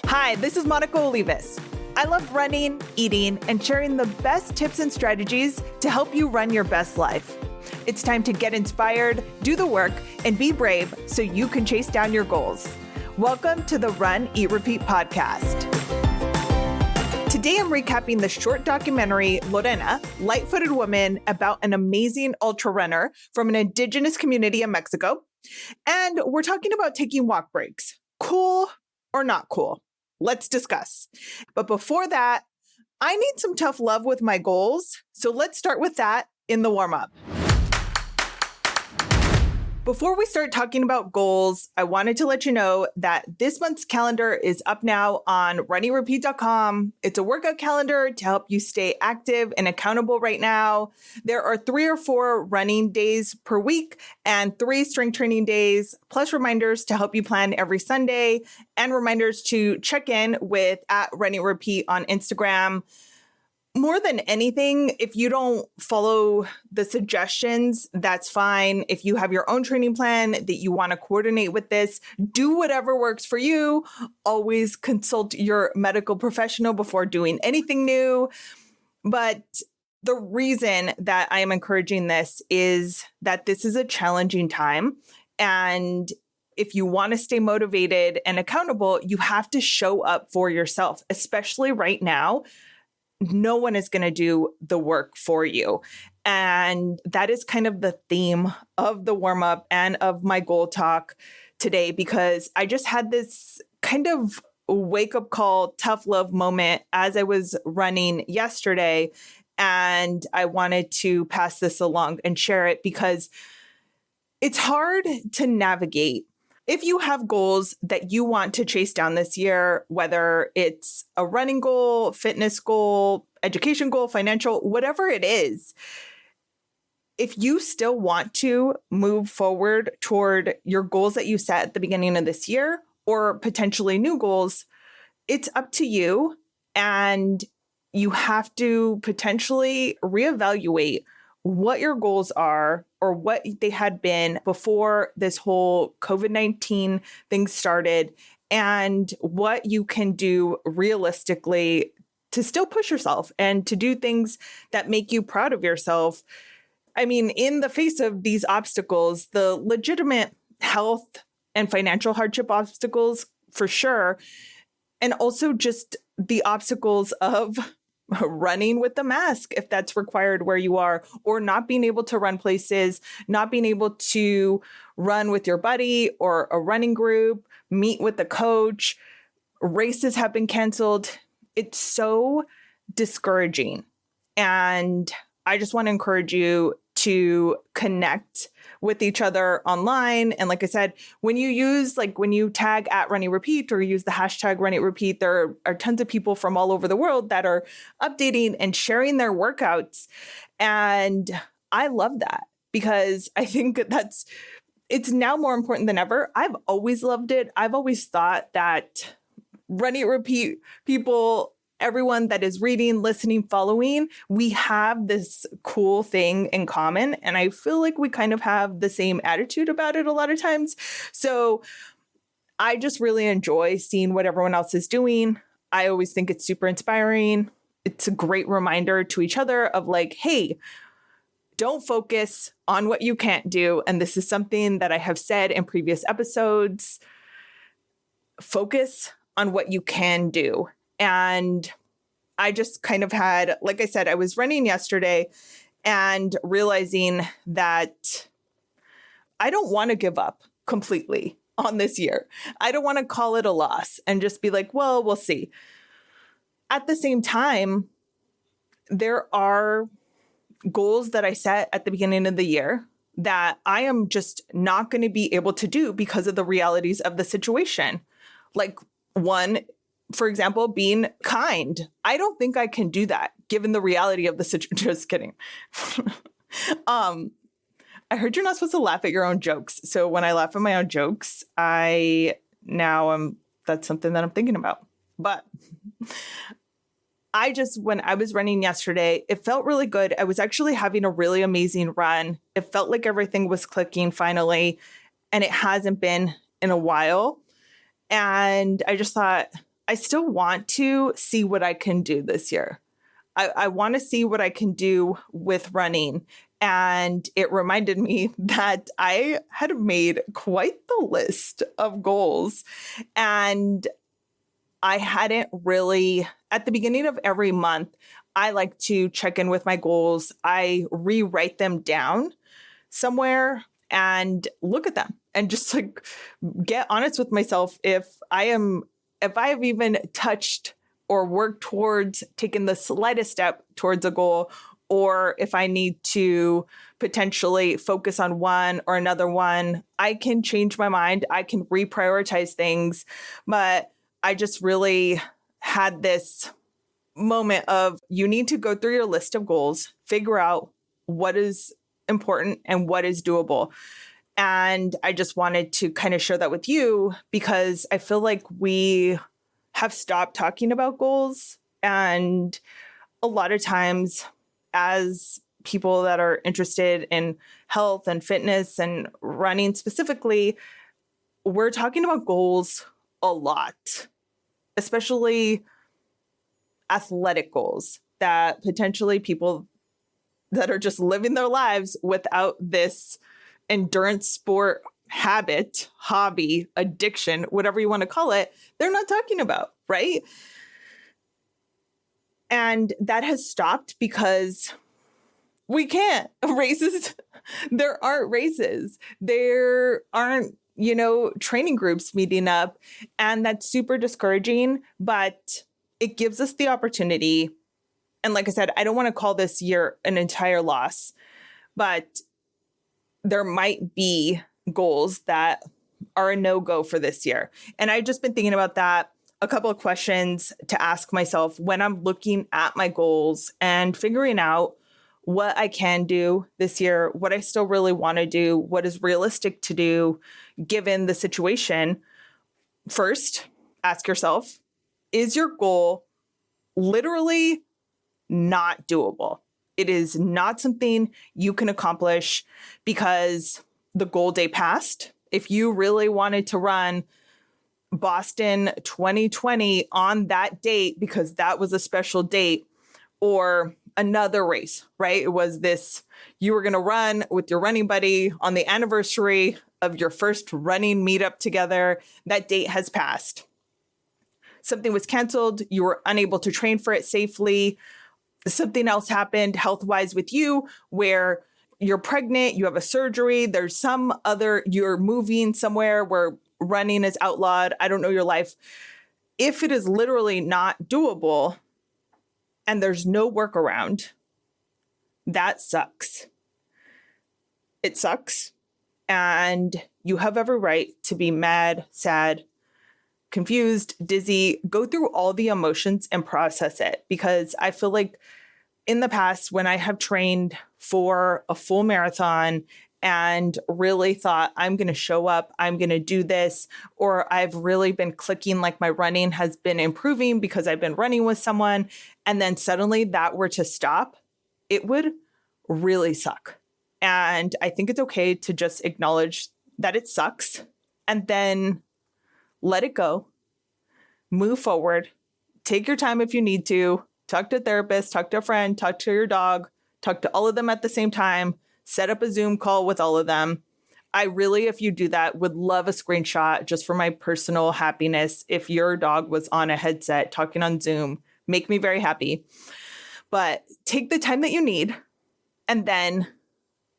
Hi, this is Monica Olivas. I love running, eating, and sharing the best tips and strategies to help you run your best life. It's time to get inspired, do the work, and be brave so you can chase down your goals. Welcome to the Run, Eat, Repeat podcast. Today I'm recapping the short documentary Lorena Light Footed Woman about an amazing ultra runner from an indigenous community in Mexico. And we're talking about taking walk breaks. Cool or not cool? Let's discuss. But before that, I need some tough love with my goals. So let's start with that in the warm-up. Before we start talking about goals, I wanted to let you know that this month's calendar is up now on runnyrepeat.com. It's a workout calendar to help you stay active and accountable right now. There are 3 or 4 running days per week and 3 strength training days, plus reminders to help you plan every Sunday and reminders to check in with @runnyrepeat on Instagram. More than anything, if you don't follow the suggestions, that's fine. If you have your own training plan that you want to coordinate with this, do whatever works for you. Always consult your medical professional before doing anything new. But the reason that I am encouraging this is that this is a challenging time. And if you want to stay motivated and accountable, you have to show up for yourself, especially right now. No one is going to do the work for you. And that is kind of the theme of the warm-up and of my goal talk today, because I just had this kind of wake-up call, tough love moment as I was running yesterday. And I wanted to pass this along and share it because it's hard to navigate. If you have goals that you want to chase down this year, whether it's a running goal, fitness goal, education goal, financial, whatever it is, if you still want to move forward toward your goals that you set at the beginning of this year or potentially new goals, it's up to you. And you have to potentially reevaluate what your goals are or what they had been before this whole COVID-19 thing started, and what you can do realistically to still push yourself and to do things that make you proud of yourself. I mean, in the face of these obstacles, the legitimate health and financial hardship obstacles for sure, and also just the obstacles of running with the mask, if that's required where you are, or not being able to run places, not being able to run with your buddy or a running group, meet with the coach, races have been canceled. It's so discouraging. And I just want to encourage you to connect with each other online. And like I said, when you tag @runnyrepeat or use the hashtag #runnyrepeat, there are tons of people from all over the world that are updating and sharing their workouts. And I love that because I think it's now more important than ever. I've always loved it. I've always thought that Runny Repeat people, everyone that is reading, listening, following, we have this cool thing in common. And I feel like we kind of have the same attitude about it a lot of times. So I just really enjoy seeing what everyone else is doing. I always think it's super inspiring. It's a great reminder to each other of like, hey, don't focus on what you can't do. And this is something that I have said in previous episodes. Focus on what you can do. And I just kind of had, like I said, I was running yesterday and realizing that I don't want to give up completely on this year. I don't want to call it a loss and just be like, well, we'll see. At the same time, there are goals that I set at the beginning of the year that I am just not going to be able to do because of the realities of the situation. Like one, for example, being kind. I don't think I can do that given the reality of the situation. Just kidding. I heard you're not supposed to laugh at your own jokes. So when I laugh at my own jokes, that's something that I'm thinking about. But when I was running yesterday, it felt really good. I was actually having a really amazing run. It felt like everything was clicking finally, and it hasn't been in a while. And I just thought, I still want to see what I can do this year. I want to see what I can do with running. And it reminded me that I had made quite the list of goals. And I hadn't really, at the beginning of every month, I like to check in with my goals. I rewrite them down somewhere and look at them and just like get honest with myself if I have even touched or worked towards taking the slightest step towards a goal, or if I need to potentially focus on one or another one. I can change my mind. I can reprioritize things. But I just really had this moment of you need to go through your list of goals, figure out what is important and what is doable. And I just wanted to kind of share that with you because I feel like we have stopped talking about goals. And a lot of times, as people that are interested in health and fitness and running specifically, we're talking about goals a lot, especially athletic goals that potentially people that are just living their lives without this endurance sport habit, hobby, addiction, whatever you want to call it, they're not talking about, right? And that has stopped because we can't. Races, there aren't races. There aren't, training groups meeting up. And that's super discouraging, but it gives us the opportunity. And like I said, I don't want to call this year an entire loss, but there might be goals that are a no-go for this year. And I've just been thinking about that. A couple of questions to ask myself when I'm looking at my goals and figuring out what I can do this year, what I still really want to do, what is realistic to do given the situation. First, ask yourself, is your goal literally not doable? It is not something you can accomplish because the goal day passed. If you really wanted to run Boston 2020 on that date because that was a special date, or another race, right? It was this, you were going to run with your running buddy on the anniversary of your first running meetup together. That date has passed. Something was canceled. You were unable to train for it safely. Something else happened health-wise with you where you're pregnant, you have a surgery, there's some other, you're moving somewhere where running is outlawed. I don't know your life. If it is literally not doable and there's no workaround, that sucks. It sucks. And you have every right to be mad, sad, confused, dizzy, go through all the emotions and process it. Because I feel like in the past, when I have trained for a full marathon and really thought, I'm going to show up, I'm going to do this, or I've really been clicking like my running has been improving because I've been running with someone, and then suddenly that were to stop, it would really suck. And I think it's okay to just acknowledge that it sucks and then let it go, move forward, take your time if you need to, talk to a therapist, talk to a friend, talk to your dog, talk to all of them at the same time, set up a Zoom call with all of them. I really, if you do that, would love a screenshot just for my personal happiness. If your dog was on a headset talking on Zoom, make me very happy. But take the time that you need and then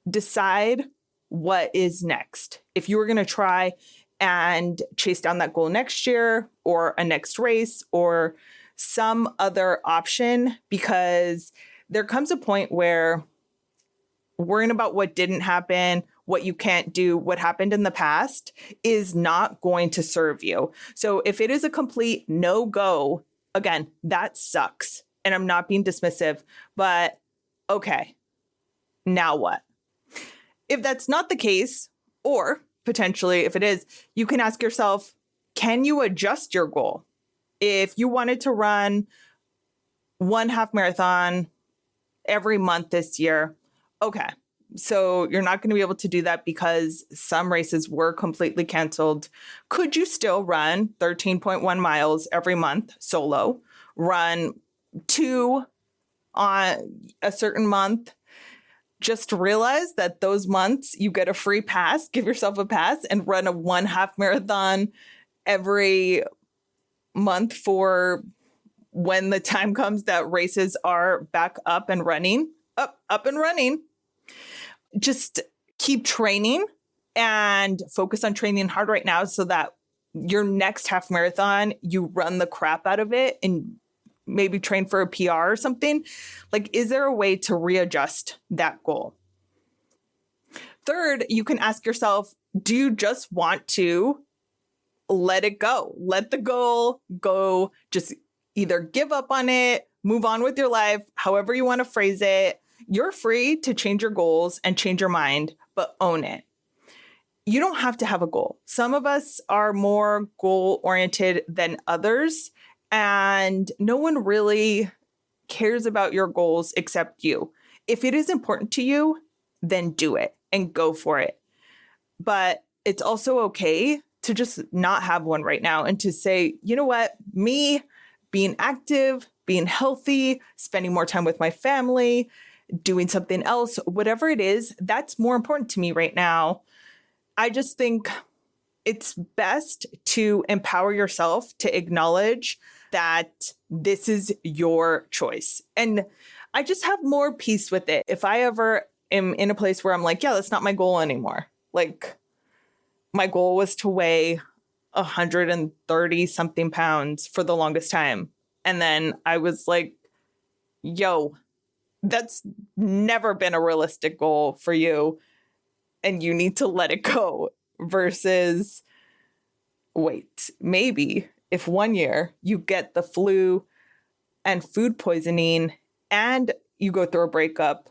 decide what is next. If you were going to try and chase down that goal next year or a next race or some other option, because there comes a point where worrying about what didn't happen, what you can't do, what happened in the past is not going to serve you. So if it is a complete no-go, again, that sucks. And I'm not being dismissive, but okay, now what? If that's not the case, or potentially if it is, you can ask yourself, can you adjust your goal? If you wanted to run one half marathon every month this year, okay, So you're not going to be able to do that because some races were completely canceled. Could you still run 13.1 miles every month solo, run 2 on a certain month? Just realize that those months you get a free pass, give yourself a pass and run a 1 half marathon every month for when the time comes that races are back up and running. Up and running. Just keep training and focus on training hard right now so that your next half marathon, you run the crap out of it and maybe train for a PR or something. Like, is there a way to readjust that goal? Third, you can ask yourself, do you just want to let it go? Let the goal go. Just either give up on it, move on with your life, however you want to phrase it. You're free to change your goals and change your mind, but own it. You don't have to have a goal. Some of us are more goal-oriented than others, and no one really cares about your goals except you. If it is important to you, then do it and go for it. But it's also okay to just not have one right now and to say, you know what, me being active, being healthy, spending more time with my family, doing something else, whatever it is, that's more important to me right now. I just think it's best to empower yourself to acknowledge that this is your choice. And I just have more peace with it. If I ever am in a place where I'm like, yeah, that's not my goal anymore. Like, my goal was to weigh 130 something pounds for the longest time. And then I was like, yo, that's never been a realistic goal for you. And you need to let it go versus, wait, maybe if 1 year you get the flu and food poisoning and you go through a breakup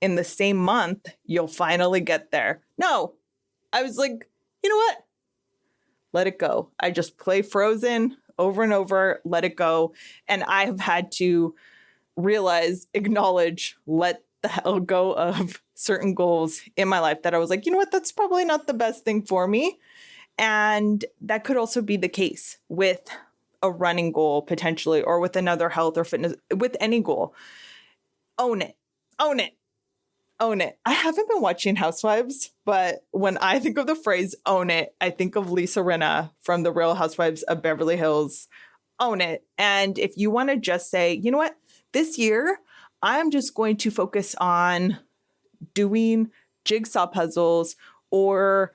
in the same month, you'll finally get there. No, I was like, you know what? Let it go. I just play Frozen over and over, let it go. And I have had to realize, acknowledge, let the hell go of certain goals in my life that I was like, you know what, that's probably not the best thing for me. And that could also be the case with a running goal potentially, or with another health or fitness, with any goal. Own it. Own it. Own it. I haven't been watching Housewives, but when I think of the phrase own it, I think of Lisa Rinna from The Real Housewives of Beverly Hills. Own it. And if you want to just say, you know what, this year, I'm just going to focus on doing jigsaw puzzles or,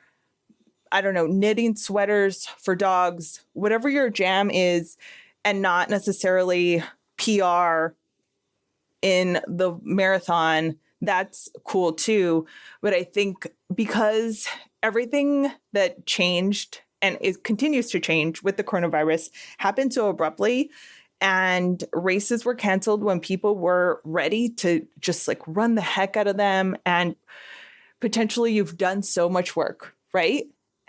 I don't know, knitting sweaters for dogs, whatever your jam is, and not necessarily PR in the marathon, that's cool too. But I think because everything that changed and it continues to change with the coronavirus happened so abruptly, and races were canceled when people were ready to just like run the heck out of them. And potentially you've done so much work, right?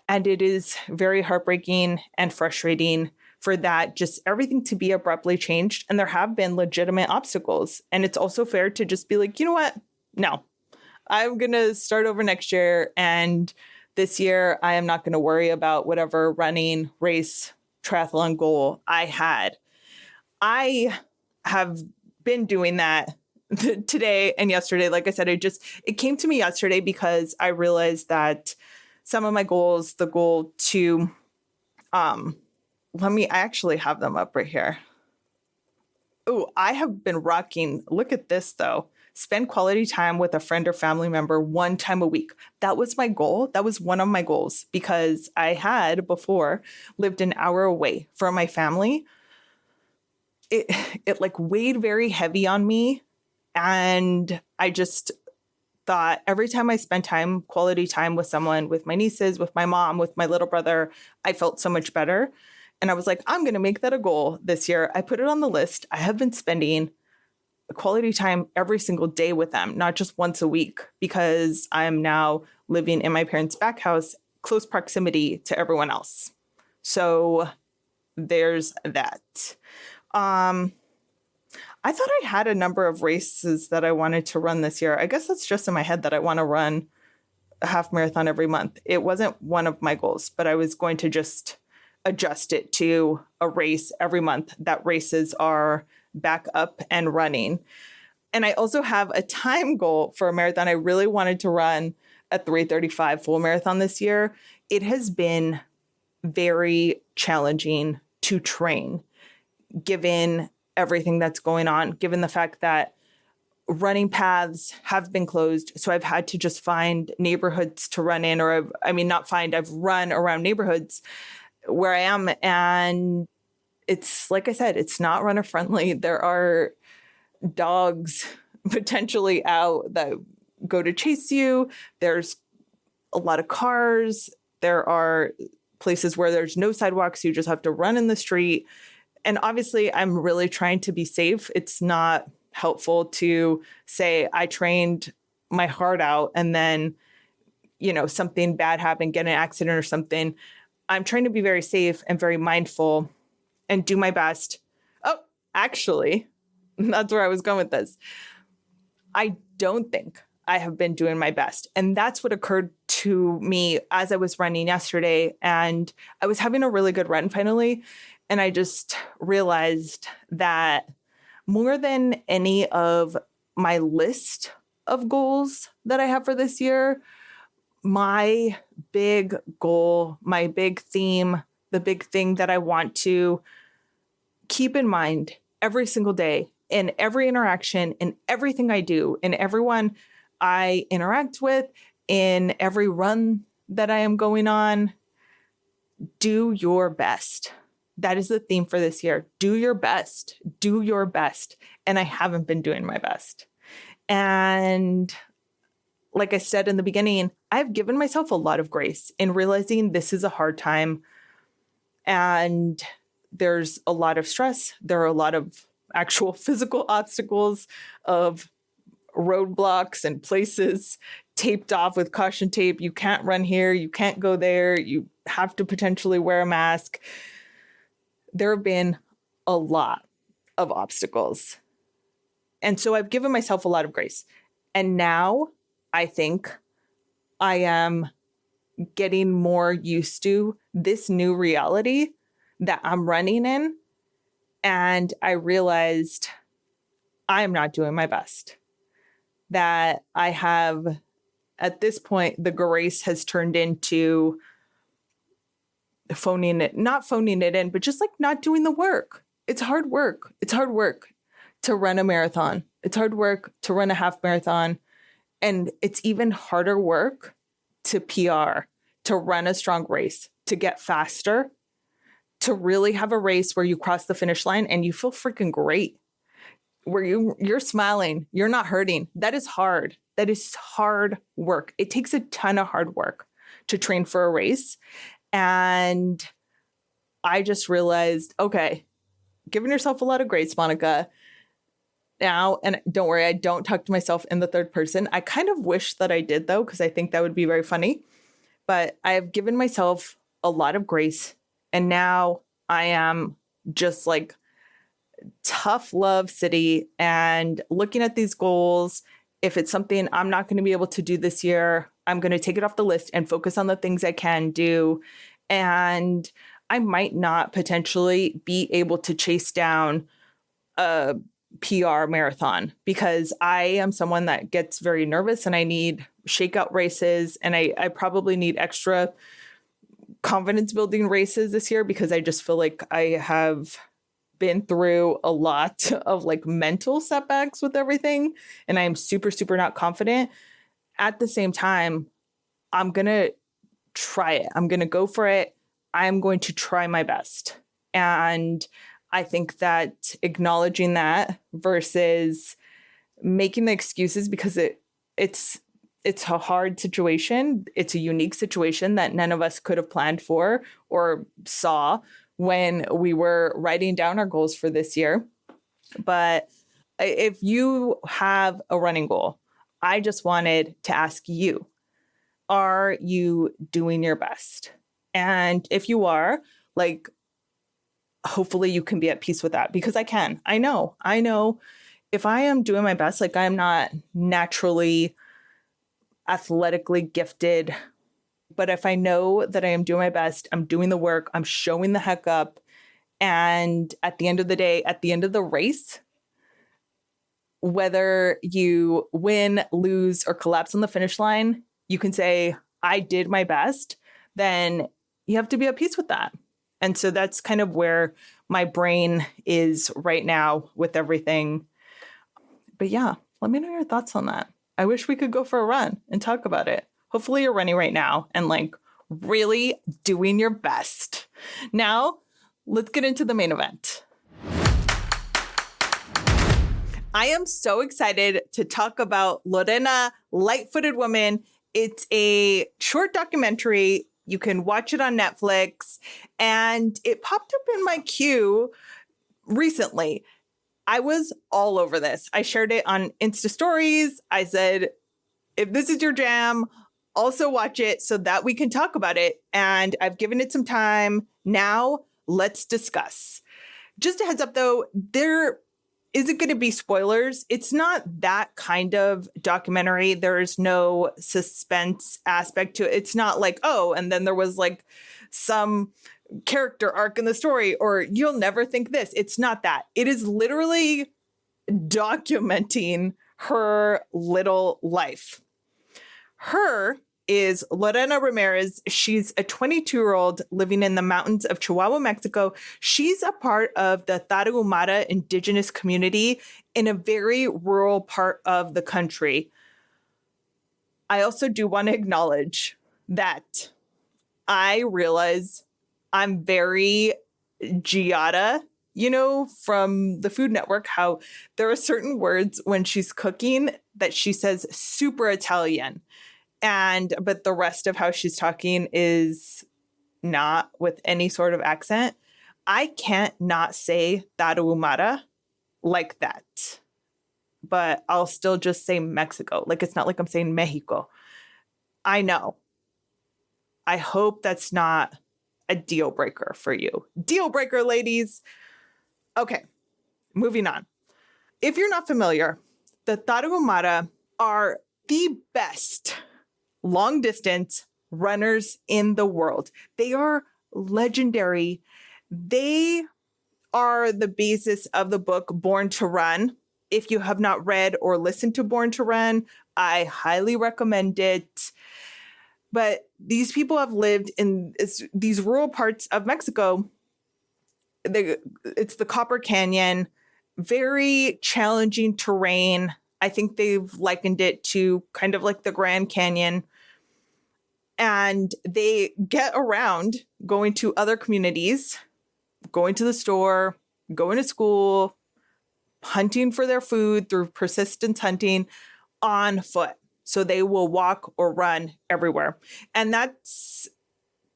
And it is very heartbreaking and frustrating for that, just everything to be abruptly changed. And there have been legitimate obstacles. And it's also fair to just be like, you know what? No, I'm going to start over next year. And this year, I am not going to worry about whatever running, race, triathlon goal I had. I have been doing that today and yesterday. Like I said, it came to me yesterday because I realized that some of my goals, the goal to, I actually have them up right here. Oh, I have been rocking. Look at this though. Spend quality time with a friend or family member 1 time a week. That was my goal. That was one of my goals because I had before lived an hour away from my family. It like weighed very heavy on me. And I just thought every time I spent quality time with someone, with my nieces, with my mom, with my little brother, I felt so much better. And I was like, I'm going to make that a goal this year. I put it on the list. I have been spending quality time every single day with them, not just once a week, because I'm now living in my parents' back house, close proximity to everyone else. So there's that. I I thought I had a number of races that I wanted to run this year. I guess that's just in my head that I want to run a half marathon every month. It wasn't one of my goals, but I was going to just adjust it to a race every month that races are back up and running. And I also have a time goal for a marathon. I really wanted to run a 3:35 full marathon this year. It has been very challenging to train, given everything that's going on, given the fact that running paths have been closed. So I've had to just find neighborhoods to run in, or I've run around neighborhoods where I am. And it's, like I said, it's not runner friendly. There are dogs potentially out that go to chase you. There's a lot of cars. There are places where there's no sidewalks. You just have to run in the street. And obviously, I'm really trying to be safe. It's not helpful to say I trained my heart out and then, something bad happened, get in an accident or something. I'm trying to be very safe and very mindful and do my best. Oh, actually, that's where I was going with this. I don't think I have been doing my best. And that's what occurred to me as I was running yesterday. And I was having a really good run finally. And I just realized that more than any of my list of goals that I have for this year, my big goal, my big theme, the big thing that I want to keep in mind every single day, in every interaction, in everything I do, in everyone I interact with, in every run that I am going on, do your best. That is the theme for this year. Do your best. Do your best. And I haven't been doing my best. And like I said in the beginning, I've given myself a lot of grace in realizing this is a hard time. And there's a lot of stress. There are a lot of actual physical obstacles of roadblocks and places taped off with caution tape. You can't run here. You can't go there. You have to potentially wear a mask. There have been a lot of obstacles. And so I've given myself a lot of grace. And now I think I am getting more used to this new reality that I'm running in. And I realized I am not doing my best. That I have, at this point, the grace has turned into not phoning it in, but just like not doing the work. It's hard work. It's hard work to run a marathon. It's hard work to run a half marathon. And it's even harder work to PR, to run a strong race, to get faster, to really have a race where you cross the finish line and you feel freaking great, where you're smiling, you're not hurting. That is hard. That is hard work. It takes a ton of hard work to train for a race. And I just realized, okay, giving yourself a lot of grace, Monica. Now, and don't worry, I don't talk to myself in the third person. I kind of wish that I did, though, because I think that would be very funny. But I have given myself a lot of grace. And now I am just like tough love city and looking at these goals. If it's something I'm not going to be able to do this year, I'm going to take it off the list and focus on the things I can do. And I might not potentially be able to chase down a PR marathon because I am someone that gets very nervous and I need shakeout races. And I probably need extra confidence building races this year because I just feel like I have been through a lot of like mental setbacks with everything. And I am super, super not confident. At the same time, I'm going to try it. I'm going to go for it. I'm going to try my best. And I think that acknowledging that versus making the excuses because it's a hard situation. It's a unique situation that none of us could have planned for or saw when we were writing down our goals for this year. But if you have a running goal, I just wanted to ask you, are you doing your best? And if you are, like, hopefully you can be at peace with that, because I know if I am doing my best, like I'm not naturally athletically gifted, but if I know that I am doing my best, I'm doing the work, I'm showing the heck up. And at the end of the day, at the end of the race, whether you win, lose, or collapse on the finish line, you can say, I did my best. Then you have to be at peace with that. And so that's kind of where my brain is right now with everything. But yeah, let me know your thoughts on that. I wish we could go for a run and talk about it. Hopefully you're running right now and like really doing your best. Now, let's get into the main event. I am so excited to talk about Lorena Light Footed Woman. It's a short documentary. You can watch it on Netflix, and it popped up in my queue recently. I was all over this. I shared it on Insta stories. I said, if this is your jam, also watch it so that we can talk about it. And I've given it some time. Now let's discuss. Just a heads up though, there isn't going to be spoilers. It's not that kind of documentary. There's no suspense aspect to it. It's not like, oh, and then there was like some character arc in the story, or you'll never think this. It's not that. It is literally documenting her little life. Her is Lorena Ramirez. She's a 22-year-old living in the mountains of Chihuahua, Mexico. She's a part of the Tarahumara indigenous community in a very rural part of the country. I also do want to acknowledge that I realize I'm very Giada, from the Food Network, how there are certain words when she's cooking that she says super Italian. But the rest of how she's talking is not with any sort of accent. I can't not say Tarahumara like that, but I'll still just say Mexico. Like, it's not like I'm saying Mexico. I know. I hope that's not a deal breaker for you. Deal breaker, ladies. Okay, moving on. If you're not familiar, the Tarahumara are the best long distance runners in the world. They are legendary. They are the basis of the book Born to Run. If you have not read or listened to Born to Run, I highly recommend it. But these people have lived in these rural parts of Mexico. It's the Copper Canyon, very challenging terrain. I think they've likened it to kind of like the Grand Canyon. And they get around going to other communities, going to the store, going to school, hunting for their food through persistence hunting on foot. So they will walk or run everywhere. And that's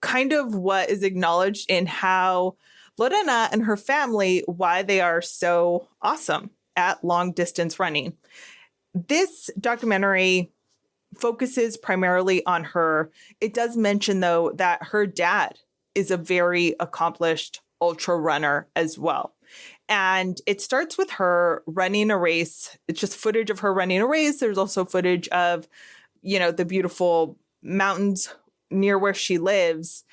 kind of what is acknowledged in how Lorena and her family, why they are so awesome at long distance running. This documentary focuses primarily on her. It does mention, though, that her dad is a very accomplished ultra runner as well. And it starts with her running a race. It's just footage of her running a race. There's also footage of, the beautiful mountains near where she lives.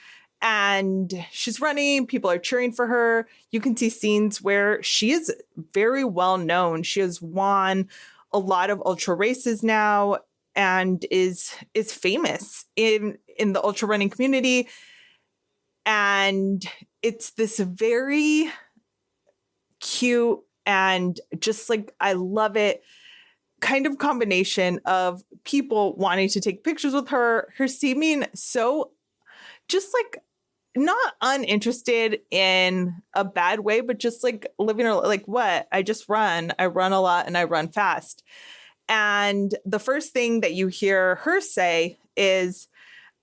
And she's running. People are cheering for her. You can see scenes where she is very well known. She has won a lot of ultra races now and is famous in the ultra running community. And it's this very cute and just like, I love it, kind of combination of people wanting to take pictures with her seeming so just like not uninterested in a bad way, but just like living her like, what? I run a lot and I run fast. And the first thing that you hear her say is,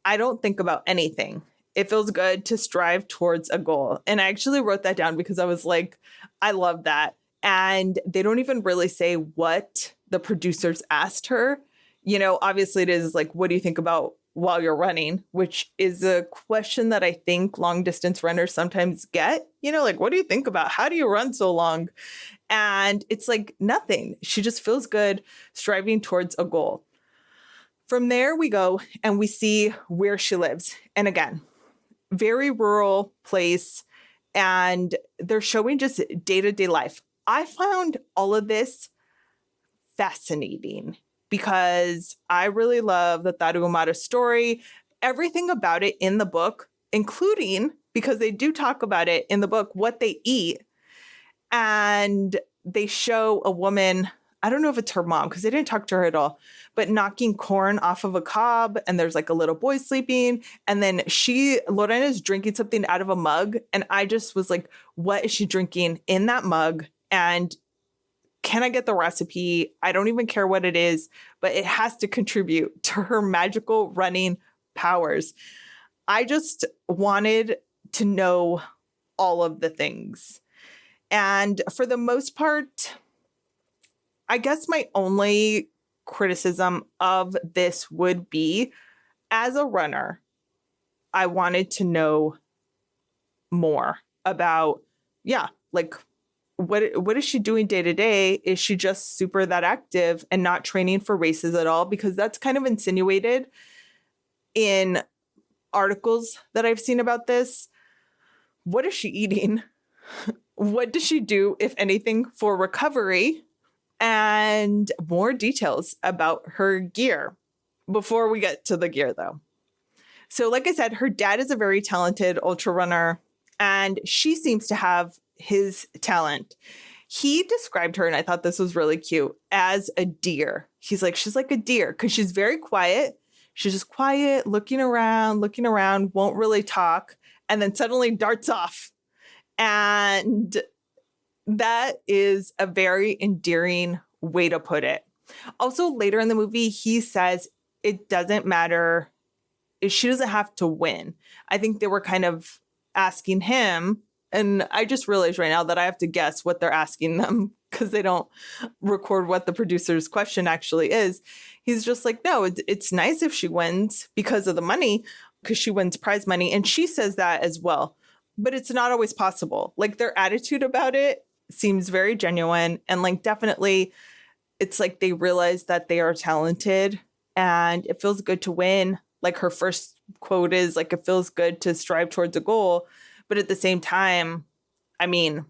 I don't think about anything. It feels good to strive towards a goal. And I actually wrote that down because I was like, I love that. And they don't even really say what the producers asked her. Obviously it is like, what do you think about while you're running? Which is a question that I think long distance runners sometimes get, like, what do you think about? How do you run so long? And it's like nothing. She just feels good striving towards a goal. From there, we go and we see where she lives. And again, very rural place. And they're showing just day-to-day life. I found all of this fascinating because I really love the Tarahumara story, everything about it in the book, including, because they do talk about it in the book, what they eat. And they show a woman, I don't know if it's her mom, because they didn't talk to her at all, but knocking corn off of a cob, and there's like a little boy sleeping. And then Lorena's drinking something out of a mug. And I just was like, what is she drinking in that mug? And can I get the recipe? I don't even care what it is, but it has to contribute to her magical running powers. I just wanted to know all of the things. And for the most part, I guess my only criticism of this would be, as a runner, I wanted to know more about, like, what is she doing day to day? Is she just super that active and not training for races at all? Because that's kind of insinuated in articles that I've seen about this. What is she eating? What does she do, if anything, for recovery? And more details about her gear before we get to the gear, though. So like I said, her dad is a very talented ultra runner, and she seems to have his talent. He described her, and I thought this was really cute, as a deer. He's like, she's like a deer because she's very quiet. She's just quiet, looking around, won't really talk, and then suddenly darts off. And that is a very endearing way to put it. Also, later in the movie, he says it doesn't matter. She doesn't have to win. I think they were kind of asking him, and I just realized right now that I have to guess what they're asking them because they don't record what the producer's question actually is. He's just like, no, it's nice if she wins because of the money, because she wins prize money. And she says that as well. But it's not always possible. Like, their attitude about it seems very genuine. And like, definitely, it's like they realize that they are talented and it feels good to win. Like, her first quote is like, it feels good to strive towards a goal. But at the same time, I mean,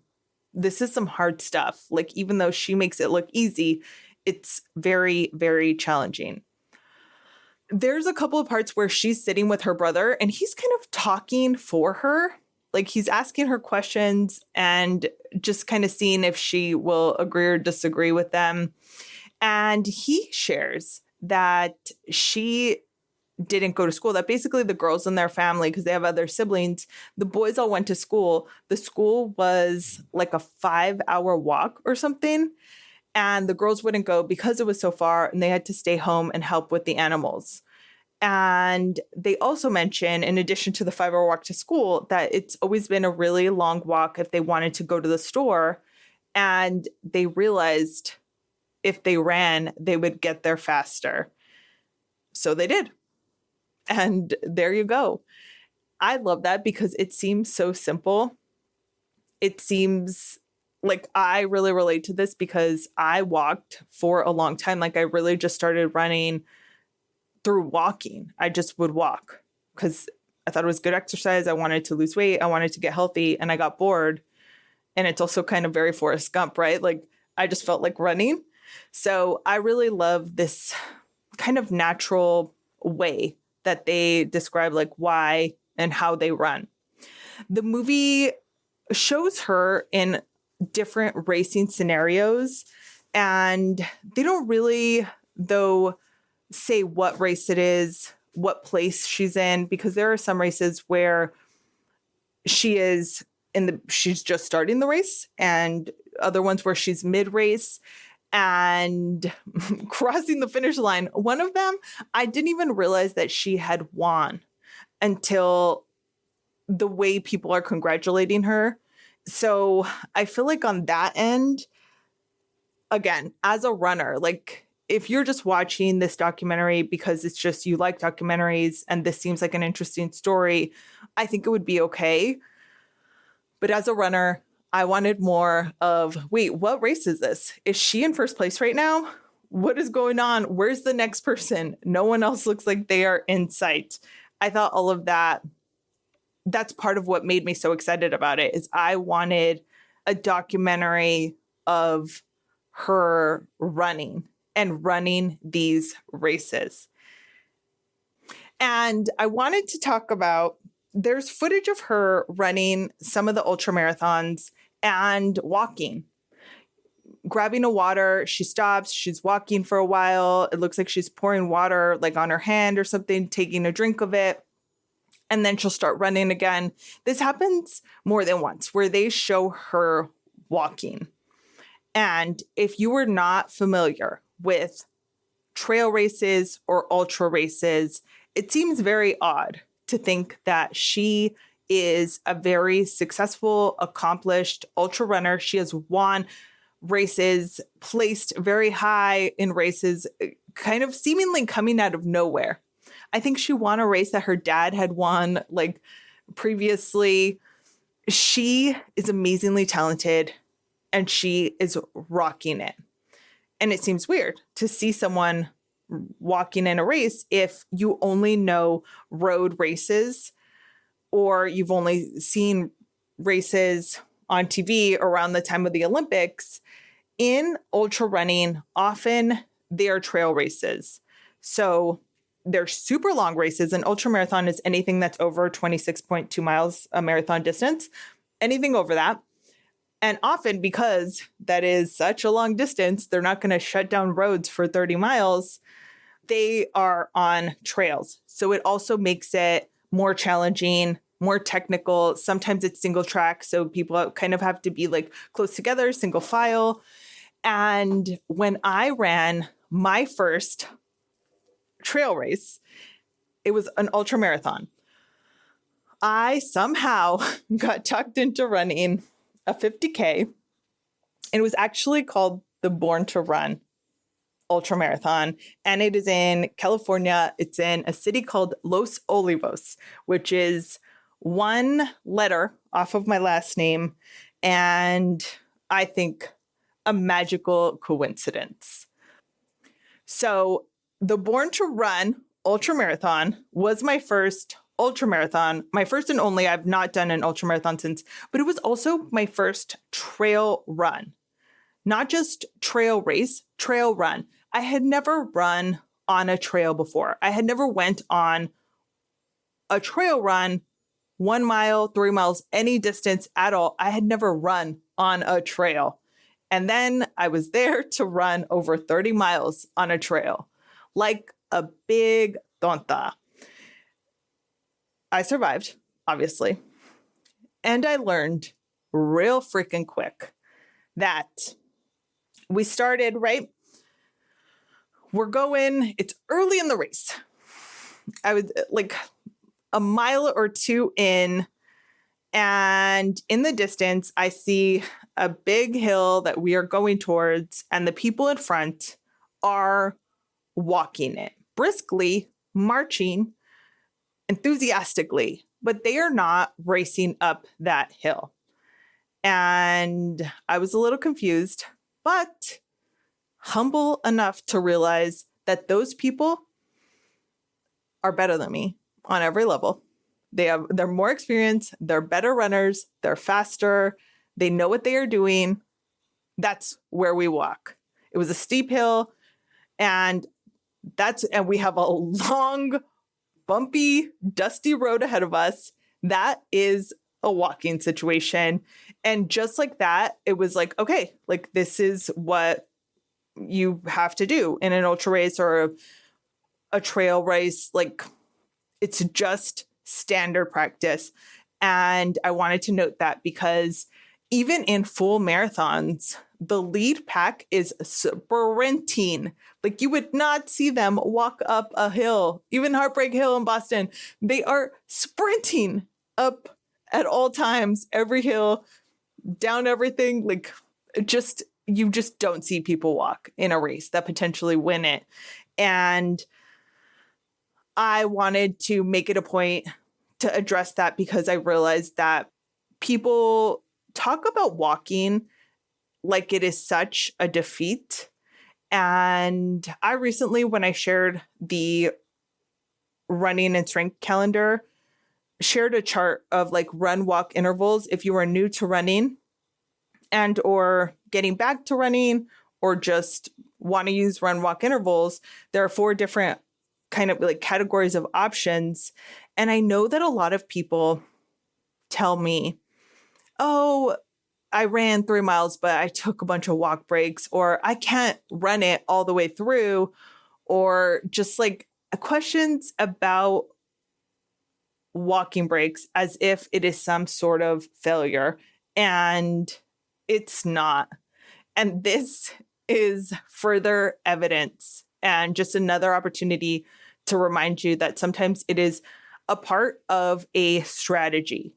this is some hard stuff. Like, even though she makes it look easy, it's very, very challenging. There's a couple of parts where she's sitting with her brother and he's kind of talking for her. Like, he's asking her questions and just kind of seeing if she will agree or disagree with them. And he shares that she didn't go to school, that basically the girls in their family, because they have other siblings, the boys all went to school. The school was like a 5-hour walk or something. And the girls wouldn't go because it was so far, and they had to stay home and help with the animals. And they also mention, in addition to the 5-hour walk to school, that it's always been a really long walk if they wanted to go to the store. And they realized if they ran, they would get there faster. So they did. And there you go. I love that because it seems so simple. It seems like I really relate to this because I walked for a long time. Like, I really just started running through walking. I just would walk because I thought it was good exercise. I wanted to lose weight. I wanted to get healthy, and I got bored. And it's also kind of very Forrest Gump, right? Like, I just felt like running. So I really love this kind of natural way that they describe like why and how they run. The movie shows her in different racing scenarios, and they don't really, though, say what race it is, what place she's in, because there are some races where she's just starting the race, and other ones where she's mid-race and crossing the finish line. One of them, I didn't even realize that she had won until the way people are congratulating her. So I feel like on that end, again, as a runner, like, if you're just watching this documentary because it's just you like documentaries and this seems like an interesting story, I think it would be okay. But as a runner, I wanted more of, wait, what race is this? Is she in first place right now? What is going on? Where's the next person? No one else looks like they are in sight. I thought all of that, that's part of what made me so excited about it, is I wanted a documentary of her running and running these races. And I wanted to talk about, there's footage of her running some of the ultra marathons and walking, grabbing a water. She stops, she's walking for a while. It looks like she's pouring water like on her hand or something, taking a drink of it. And then she'll start running again. This happens more than once where they show her walking. And if you were not familiar with trail races or ultra races, it seems very odd to think that she is a very successful, accomplished ultra runner. She has won races, placed very high in races, kind of seemingly coming out of nowhere. I think she won a race that her dad had won like previously. She is amazingly talented and she is rocking it. And it seems weird to see someone walking in a race if you only know road races or you've only seen races on TV around the time of the Olympics. In ultra running, often they are trail races. So they're super long races. An ultra marathon is anything that's over 26.2 miles, a marathon distance, anything over that. And often, because that is such a long distance, they're not going to shut down roads for 30 miles. They are on trails. So it also makes it more challenging, more technical. Sometimes it's single track. So people kind of have to be like close together, single file. And when I ran my first trail race, it was an ultra marathon. I somehow got tucked into running a 50K. And it was actually called the Born to Run ultra marathon. And it is in California. It's in a city called Los Olivos, which is one letter off of my last name. And I think a magical coincidence. So the Born to Run ultra marathon was my first ultra marathon, my first and only. I've not done an ultra marathon since, but it was also my first trail run, not just trail race, trail run. I had never run on a trail before. I had never went on a trail run, 1 mile, 3 miles, any distance at all. I had never run on a trail. And then I was there to run over 30 miles on a trail, like a big tonta. I survived, obviously. And I learned real freaking quick that we started, right? We're going, it's early in the race. I was like a mile or two in, and in the distance, I see a big hill that we are going towards, and the people in front are walking it briskly, marching enthusiastically, but they are not racing up that hill. And I was a little confused, but humble enough to realize that those people are better than me on every level. They're more experienced, they're better runners, they're faster, they know what they are doing. That's where we walk. It was a steep hill, and we have a long, bumpy, dusty road ahead of us. That is a walking situation. And just like that, it was like, okay, like this is what you have to do in an ultra race or a trail race. Like it's just standard practice. And I wanted to note that because even in full marathons, the lead pack is sprinting. Like you would not see them walk up a hill, even Heartbreak Hill in Boston. They are sprinting up at all times, every hill, down everything. Like you just don't see people walk in a race that potentially win it. And I wanted to make it a point to address that because I realized that people talk about walking like it is such a defeat. And I recently, when I shared the running and strength calendar, shared a chart of like run walk intervals if you are new to running and or getting back to running or just want to use run walk intervals. There are 4 different kind of like categories of options. And I know that a lot of people tell me, oh, I ran 3 miles, but I took a bunch of walk breaks, or I can't run it all the way through, or just like questions about walking breaks as if it is some sort of failure. And it's not. And this is further evidence and just another opportunity to remind you that sometimes it is a part of a strategy.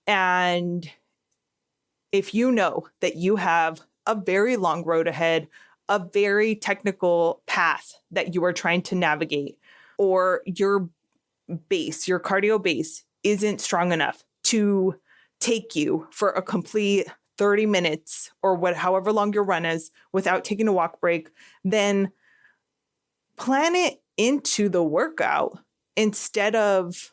And if you know that you have a very long road ahead, a very technical path that you are trying to navigate, or your base, your cardio base isn't strong enough to take you for a complete 30 minutes or however long your run is without taking a walk break, then plan it into the workout instead of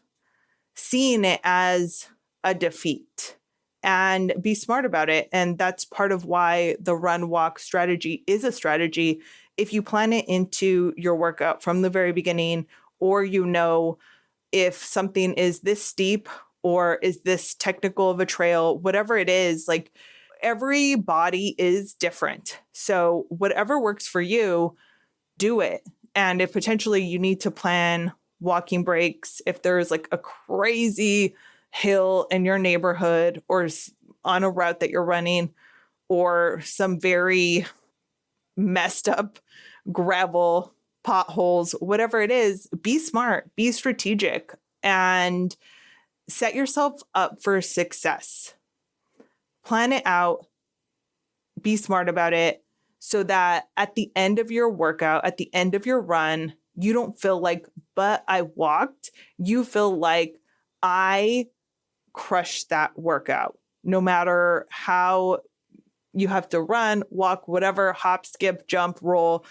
seeing it as a defeat, and be smart about it. And that's part of why the run walk strategy is a strategy. If you plan it into your workout from the very beginning, or if something is this steep or is this technical of a trail, whatever it is, like every body is different. So whatever works for you, do it. And if potentially you need to plan walking breaks, if there's like a crazy hill in your neighborhood or on a route that you're running, or some very messed up gravel potholes, whatever it is, be smart, be strategic, and set yourself up for success. Plan it out, be smart about it, so that at the end of your workout, at the end of your run, you don't feel like, but I walked. You feel like I crushed that workout, no matter how you have to run, walk, whatever, hop, skip, jump, roll.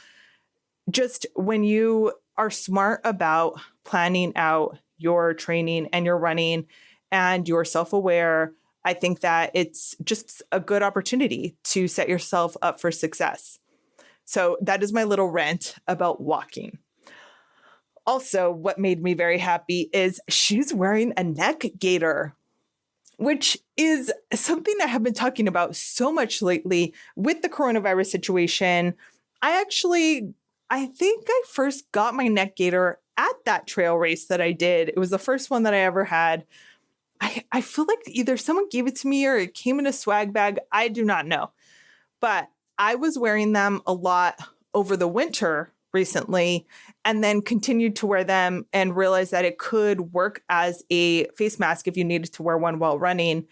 Just when you are smart about planning out your training and your running and you're self-aware, I think that it's just a good opportunity to set yourself up for success. So that is my little rant about walking. Also, what made me very happy is she's wearing a neck gaiter, which is something I have been talking about so much lately with the coronavirus situation. I think I first got my neck gaiter at that trail race that I did. It was the first one that I ever had. I feel like either someone gave it to me or it came in a swag bag. I do not know. But I was wearing them a lot over the winter recently, and then continued to wear them and realized that it could work as a face mask if you needed to wear one while running.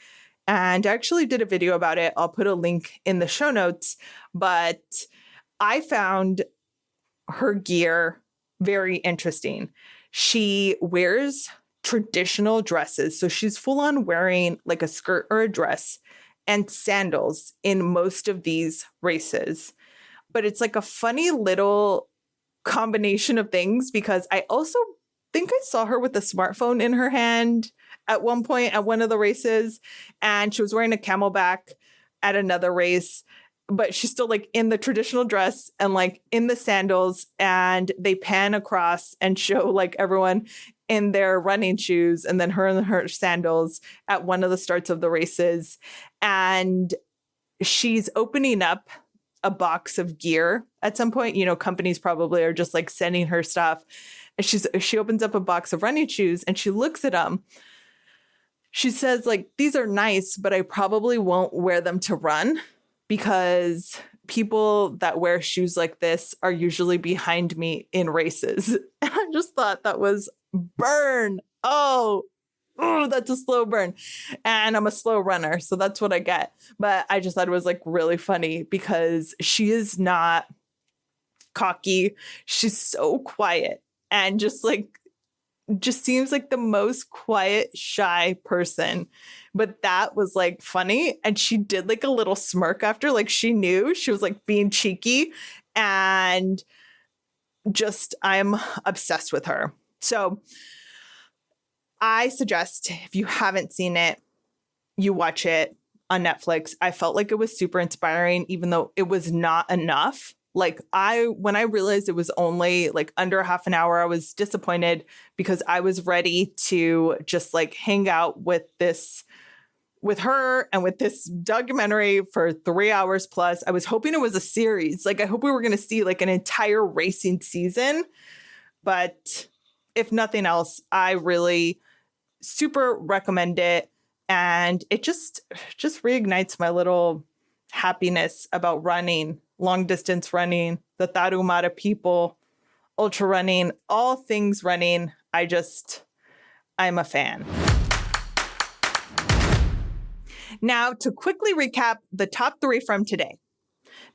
And I actually did a video about it. I'll put a link in the show notes. But I found her gear very interesting. She wears traditional dresses. So she's full on wearing like a skirt or a dress and sandals in most of these races. But it's like a funny little combination of things, because I also think I saw her with a smartphone in her hand at one point at one of the races, and she was wearing a camelback at another race, but she's still like in the traditional dress and like in the sandals, and they pan across and show like everyone in their running shoes and then her in her sandals at one of the starts of the races. And she's opening up a box of gear at some point. Companies probably are just like sending her stuff. And she opens up a box of running shoes and she looks at them. She says, like, these are nice, but I probably won't wear them to run, because people that wear shoes like this are usually behind me in races. And I just thought that was burn. Oh, that's a slow burn. And I'm a slow runner, so that's what I get. But I just thought it was like really funny, because she is not cocky. She's so quiet and just like just seems like the most quiet, shy person. But that was like funny. And she did like a little smirk after, like she knew she was like being cheeky. And just, I'm obsessed with her. So I suggest if you haven't seen it, you watch it on Netflix. I felt like it was super inspiring, even though it was not enough. Like when I realized it was only like under half an hour, I was disappointed because I was ready to just like hang out with her and with this documentary for 3 hours plus. I was hoping it was a series. Like I hope we were going to see like an entire racing season. But if nothing else, I really super recommend it. And it just reignites my little happiness about running, long distance running, the Tarahumara people, ultra running, all things running. I'm a fan. Now, to quickly recap the top 3 from today.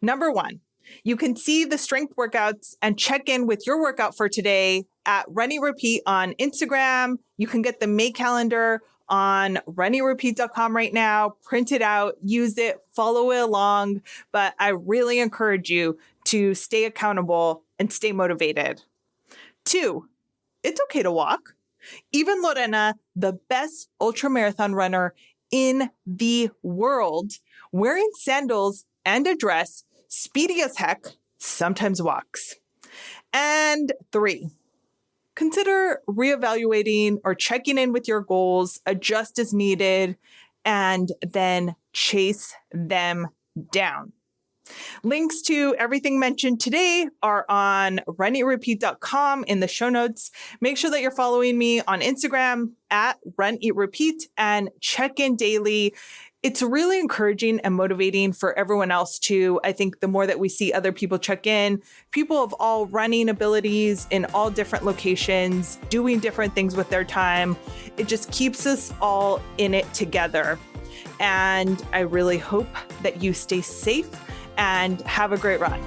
Number 1, you can see the strength workouts and check in with your workout for today at Running Repeat on Instagram. You can get the May calendar on runningrepeat.com right now. Print it out, use it, follow it along. But I really encourage you to stay accountable and stay motivated. 2, it's okay to walk. Even Lorena, the best ultramarathon runner in the world, wearing sandals and a dress, speedy as heck, sometimes walks. And 3, consider reevaluating or checking in with your goals, adjust as needed, and then chase them down. Links to everything mentioned today are on runeatrepeat.com in the show notes. Make sure that you're following me on Instagram at runeatrepeat and check in daily. It's really encouraging and motivating for everyone else too. I think the more that we see other people check in, people of all running abilities in all different locations, doing different things with their time, it just keeps us all in it together. And I really hope that you stay safe and have a great run.